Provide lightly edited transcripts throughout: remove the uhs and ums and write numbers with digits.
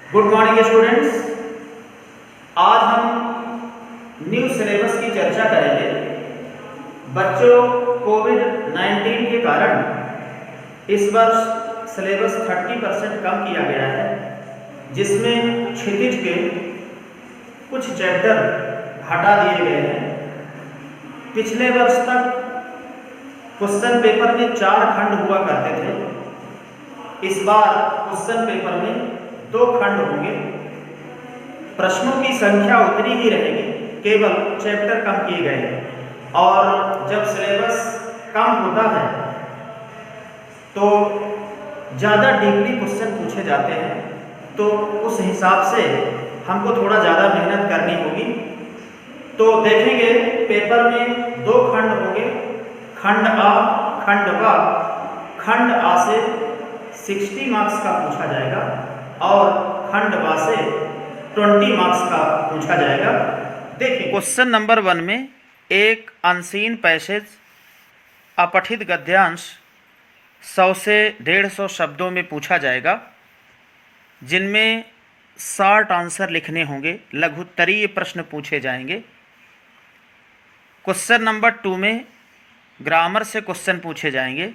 Good morning students. आज हम new syllabus की चर्चा करेंगे। बच्चों, कोविड-19 के कारण इस वर्ष सिलेबस 30% कम किया गया है, जिसमें क्षितिज के कुछ चैप्टर हटा दिए गए हैं। पिछले वर्ष तक क्वेश्चन पेपर में 4 खंड हुआ करते थे। इस बार क्वेश्चन पेपर में 2 खंड होंगे। प्रश्नों की संख्या उतनी ही रहेगी, केवल चैप्टर कम किए गए हैं। और जब सिलेबस कम होता है तो ज़्यादा डीपली क्वेश्चन पूछे जाते हैं, तो उस हिसाब से हमको थोड़ा ज़्यादा मेहनत करनी होगी। तो देखेंगे पेपर में 2 खंड होंगे, खंड आ, खंड ब। खंड आ से 60 मार्क्स का पूछा जाएगा और खंड ब से 20 मार्क्स का पूछा जाएगा। देखिए, क्वेश्चन नंबर 1 में एक अनसीन पैसेज अपठित गद्यांश 100 से 150 शब्दों में पूछा जाएगा, जिनमें शॉर्ट आंसर लिखने होंगे, लघुत्तरीय प्रश्न पूछे जाएंगे। क्वेश्चन नंबर 2 में ग्रामर से क्वेश्चन पूछे जाएंगे,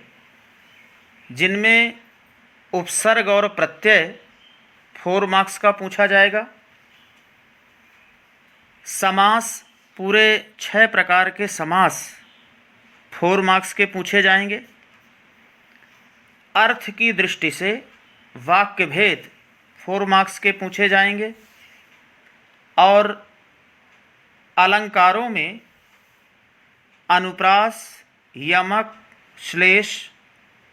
जिनमें उपसर्ग और प्रत्यय 4 मार्क्स का पूछा जाएगा। समास, पूरे 6 प्रकार के समास 4 मार्क्स के पूछे जाएंगे। अर्थ की दृष्टि से वाक्य भेद 4 मार्क्स के पूछे जाएंगे। और अलंकारों में अनुप्रास, यमक, श्लेष,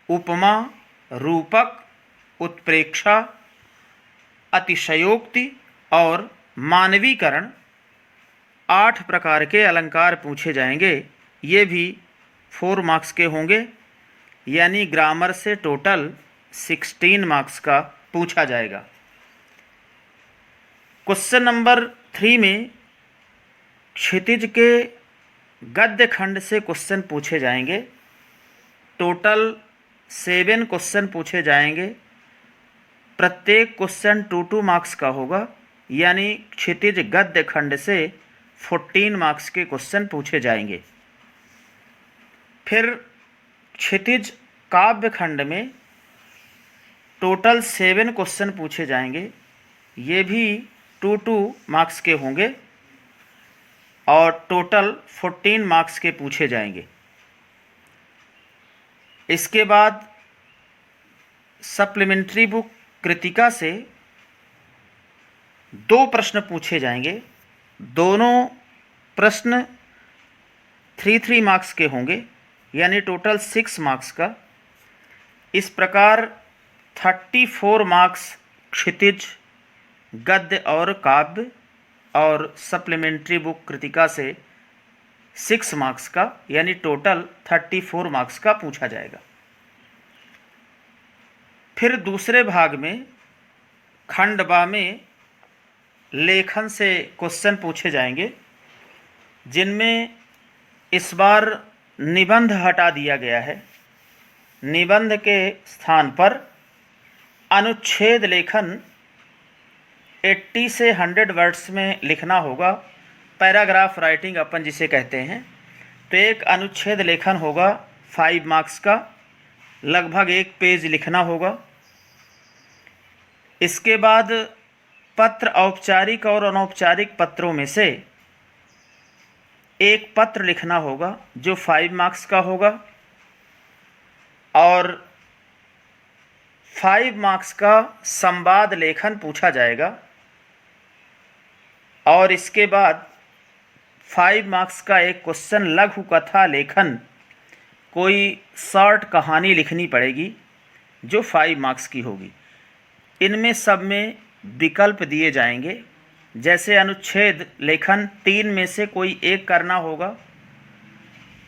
उपमा, रूपक, उत्प्रेक्षा, अतिशयोक्ति और मानवीकरण 8 प्रकार के अलंकार पूछे जाएंगे। ये भी 4 मार्क्स के होंगे, यानी ग्रामर से टोटल 16 मार्क्स का पूछा जाएगा। क्वेश्चन नंबर 3 में क्षितिज के गद्य खंड से क्वेश्चन पूछे जाएंगे। टोटल 7 क्वेश्चन पूछे जाएंगे। प्रत्येक क्वेश्चन 2-2 मार्क्स का होगा, यानी क्षितिज गद्य खंड से 14 मार्क्स के क्वेश्चन पूछे जाएंगे। फिर क्षितिज काव्य खंड में टोटल 7 क्वेश्चन पूछे जाएंगे। ये भी 2-2 मार्क्स के होंगे और टोटल 14 मार्क्स के पूछे जाएंगे। इसके बाद सप्लीमेंट्री बुक कृतिका से 2 प्रश्न पूछे जाएंगे। दोनों प्रश्न 3-3 मार्क्स के होंगे, यानी टोटल 6 मार्क्स का। इस प्रकार 34 मार्क्स क्षितिज गद्य और काव्य और सप्लीमेंट्री बुक कृतिका से 6 मार्क्स का, यानी टोटल 34 मार्क्स का पूछा जाएगा। फिर दूसरे भाग में खंड बा में लेखन से क्वेश्चन पूछे जाएंगे, जिनमें इस बार निबंध हटा दिया गया है। निबंध के स्थान पर अनुच्छेद लेखन 80 से 100 वर्ड्स में लिखना होगा। पैराग्राफ राइटिंग अपन जिसे कहते हैं। तो एक अनुच्छेद लेखन होगा 5 मार्क्स का, लगभग 1 पेज लिखना होगा। इसके बाद पत्र, औपचारिक और अनौपचारिक पत्रों में से एक पत्र लिखना होगा, जो 5 मार्क्स का होगा। और 5 मार्क्स का संवाद लेखन पूछा जाएगा। और इसके बाद 5 मार्क्स का एक क्वेश्चन लघु कथा लेखन, कोई शॉर्ट कहानी लिखनी पड़ेगी, जो 5 मार्क्स की होगी। इनमें सब में विकल्प दिए जाएंगे। जैसे अनुच्छेद लेखन 3 में से कोई एक करना होगा।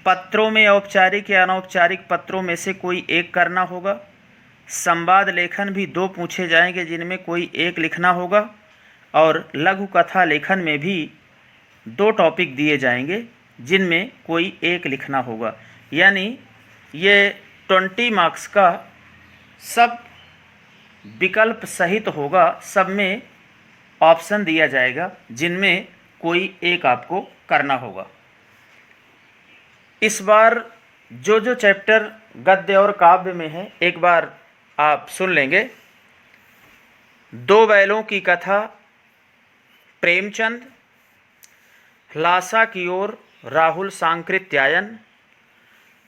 पत्रों में औपचारिक या अनौपचारिक पत्रों में से कोई एक करना होगा। संवाद लेखन भी 2 पूछे जाएंगे, जिनमें कोई एक लिखना होगा। और लघु कथा लेखन में भी 2 टॉपिक दिए जाएंगे, जिनमें कोई एक लिखना होगा। यानी ये 20 मार्क्स का सब विकल्प सहित होगा, सब में ऑप्शन दिया जाएगा जिनमें कोई एक आपको करना होगा। इस बार जो जो चैप्टर गद्य और काव्य में है एक बार आप सुन लेंगे। दो बैलों की कथा प्रेमचंद, ल्हासा की ओर राहुल सांकृत्यायन,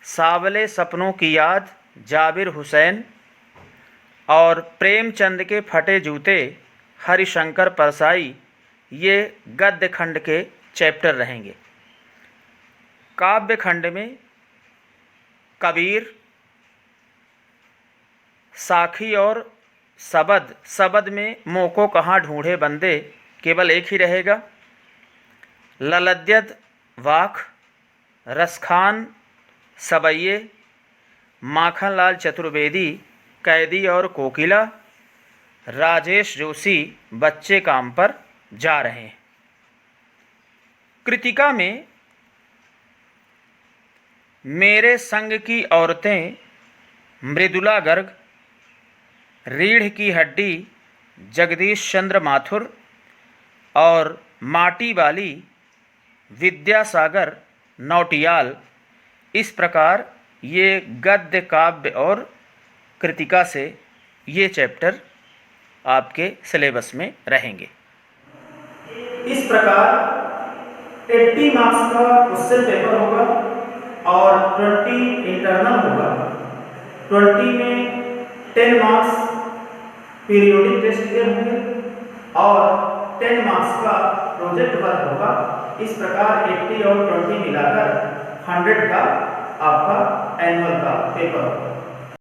सावले सपनों की याद जाबिर हुसैन और प्रेमचंद के फटे जूते हरिशंकर परसाई, ये गद्य खंड के चैप्टर रहेंगे। काव्य खंड में कबीर, साखी और सबद, सबद में मोको कहाँ ढूंढे बंदे केवल एक ही रहेगा। ललद्यद वाख, रसखान सबैये, माखनलाल चतुर्वेदी कैदी और कोकिला, राजेश जोशी बच्चे काम पर जा रहे हैं। कृतिका में मेरे संग की औरतें मृदुला गर्ग, रीढ़ की हड्डी जगदीश चंद्र माथुर और माटी वाली विद्यासागर नौटियाल, इस प्रकार ये गद्य काव्य और कृतिका से ये चैप्टर आपके सिलेबस में रहेंगे। इस प्रकार 80 मार्क्स का क्वेश्चन पेपर होगा और 20 इंटरनल होगा। 20 में 10 मार्क्स पीरियोडिक टेस्ट के होंगे और 10 मार्क्स का प्रोजेक्ट वर्क होगा। इस प्रकार 80 और 20 मिलाकर 100 का आपका एनुअल का पेपर होगा।